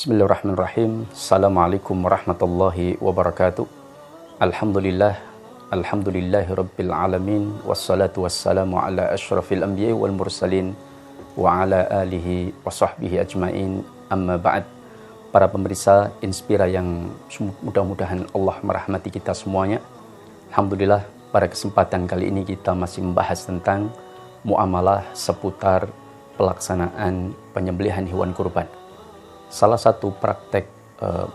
Bismillahirrahmanirrahim. Assalamualaikum warahmatullahi wabarakatuh. Alhamdulillah, alhamdulillahi rabbil alamin. Wassalatu wassalamu ala asyrafil anbiya'i wal mursalin wa ala alihi wa sahbihi ajmain. Amma ba'd. Para pemirsa Inspira yang mudah-mudahan Allah merahmati kita semuanya. Alhamdulillah, pada kesempatan kali ini kita masih membahas tentang muamalah seputar pelaksanaan penyembelihan hewan kurban. Salah satu praktek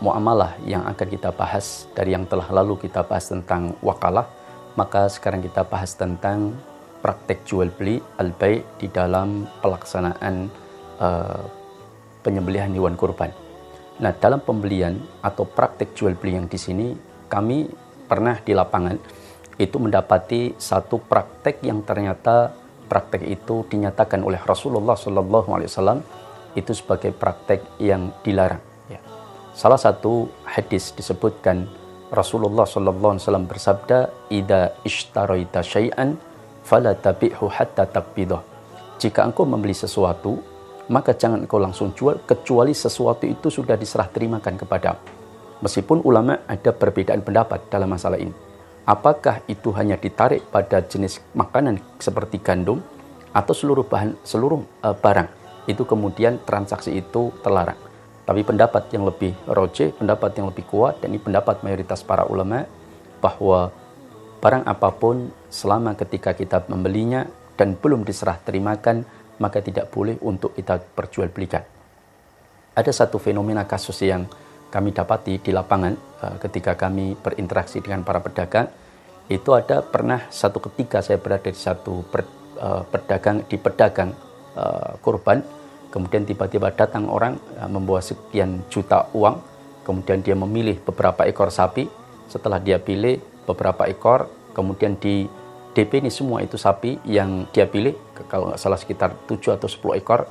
muamalah yang akan kita bahas dari yang telah lalu kita bahas tentang wakalah, maka sekarang kita bahas tentang praktek jual beli al-bai' di dalam pelaksanaan penyembelihan hewan kurban. Nah, dalam pembelian atau praktek jual beli yang di sini kami pernah di lapangan itu mendapati satu praktek yang ternyata praktek itu dinyatakan oleh Rasulullah SAW itu sebagai praktek yang dilarang. Ya. Salah satu hadis disebutkan Rasulullah SAW bersabda, "Idza ishtaraita syai'an fala tabi'hu hatta taqbidah." Jika engkau membeli sesuatu, maka jangan engkau langsung jual kecuali sesuatu itu sudah diserah terimakan kepadamu. Meskipun ulama ada perbedaan pendapat dalam masalah ini. Apakah itu hanya ditarik pada jenis makanan seperti gandum atau seluruh barang itu kemudian transaksi itu terlarang. Tapi pendapat yang lebih rojeh, pendapat yang lebih kuat, dan ini pendapat mayoritas para ulama, bahwa barang apapun selama ketika kita membelinya dan belum diserah terimakan, maka tidak boleh untuk kita perjualbelikan. Ada satu fenomena kasus yang kami dapati di lapangan ketika kami berinteraksi dengan para pedagang. Itu ada pernah satu ketika saya berada di satu pedagang kurban, kemudian tiba-tiba datang orang membawa sekian juta uang, kemudian dia memilih beberapa ekor sapi. Setelah dia pilih beberapa ekor, kemudian di DP ini semua itu sapi yang dia pilih, kalau nggak salah sekitar 7 atau 10 ekor,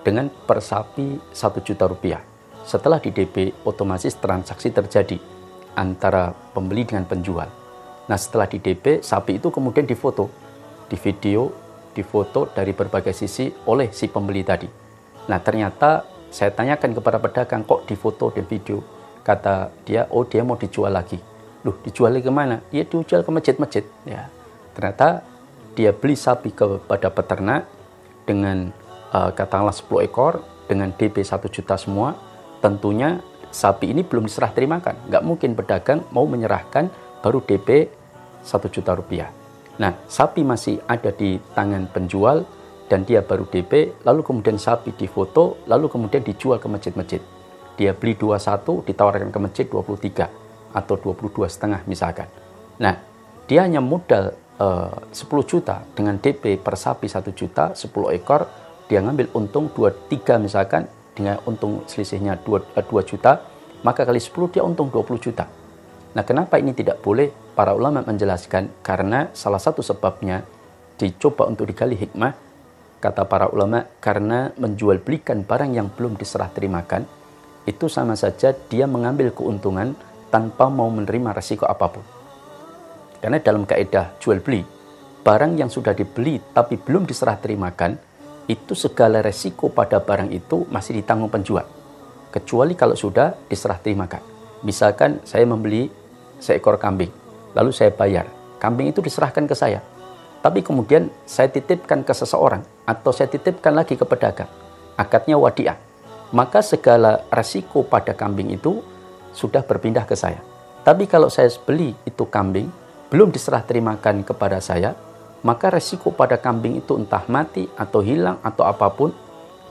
dengan per sapi 1 juta rupiah. Setelah di DP, otomatis transaksi terjadi antara pembeli dengan penjual. Nah, setelah di DP, sapi itu kemudian difoto, di video, difoto dari berbagai sisi oleh si pembeli tadi. Nah, ternyata saya tanyakan kepada pedagang, kok difoto dan video? Kata dia, oh dia mau dijual lagi. Loh, dijual lagi kemana? Ya dijual ke masjid-masjid. Ya, ternyata dia beli sapi kepada peternak dengan katakanlah 10 ekor dengan DP 1 juta semua. Tentunya sapi ini belum diserah terimakan. Nggak mungkin pedagang mau menyerahkan baru DP 1 juta rupiah. Nah, sapi masih ada di tangan penjual dan dia baru DP, lalu kemudian sapi difoto, lalu kemudian dijual ke masjid-masjid. Dia beli 21, ditawarkan ke masjid 23 atau 22,5 misalkan. Nah, dia hanya modal 10 juta dengan DP per sapi 1 juta, 10 ekor, dia ngambil untung 23 misalkan, dengan untung selisihnya 2 juta, maka kali 10 dia untung 20 juta. Nah, kenapa ini tidak boleh? Para ulama menjelaskan karena salah satu sebabnya dicoba untuk digali hikmah, kata para ulama, karena menjual belikan barang yang belum diserah terimakan itu sama saja dia mengambil keuntungan tanpa mau menerima resiko apapun. Karena dalam kaidah jual beli, barang yang sudah dibeli tapi belum diserah terimakan, itu segala resiko pada barang itu masih ditanggung penjual. Kecuali kalau sudah diserah terimakan. Misalkan saya membeli seekor kambing, lalu saya bayar. Kambing itu diserahkan ke saya. Tapi kemudian saya titipkan ke seseorang atau saya titipkan lagi ke pedagang. Akadnya wadiah. Maka segala resiko pada kambing itu sudah berpindah ke saya. Tapi kalau saya beli itu kambing, belum diserah terimakan kepada saya, maka resiko pada kambing itu entah mati atau hilang atau apapun,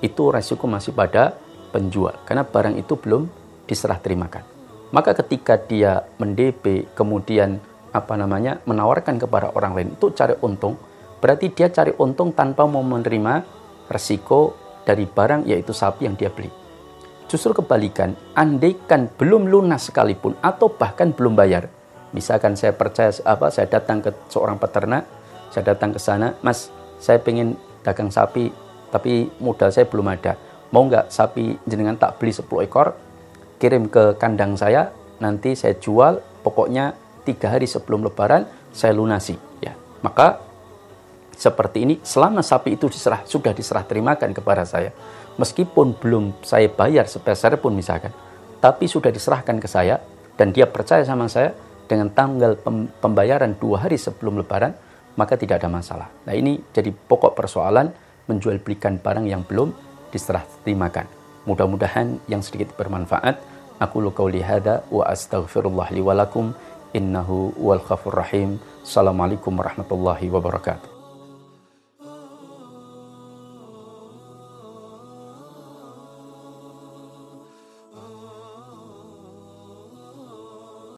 itu resiko masih pada penjual. Karena barang itu belum diserah terimakan. Maka ketika dia mendp, kemudian menawarkan kepada orang lain itu cari untung, berarti dia cari untung tanpa mau menerima resiko dari barang, yaitu sapi yang dia beli. Justru kebalikan, andaikan belum lunas sekalipun atau bahkan belum bayar, misalkan saya saya datang ke seorang peternak, saya datang ke sana, Mas, saya pengen dagang sapi, tapi modal saya belum ada. Mau nggak sapi jenengan tak beli 10 ekor, kirim ke kandang saya, nanti saya jual, pokoknya 3 hari sebelum lebaran saya lunasi. Ya, maka seperti ini, selama sapi itu sudah diserah terimakan kepada saya, meskipun belum saya bayar sepeser pun misalkan, tapi sudah diserahkan ke saya, dan dia percaya sama saya, dengan tanggal pembayaran 2 hari sebelum Lebaran, maka tidak ada masalah. Nah, ini jadi pokok persoalan menjual belikan barang yang belum diserah terimakan. Mudah-mudahan yang sedikit bermanfaat. Aku qauli hadza wa astaghfirullah li wa lakum innahu wal ghafurur rahim. Assalamualaikum warahmatullahi wabarakatuh.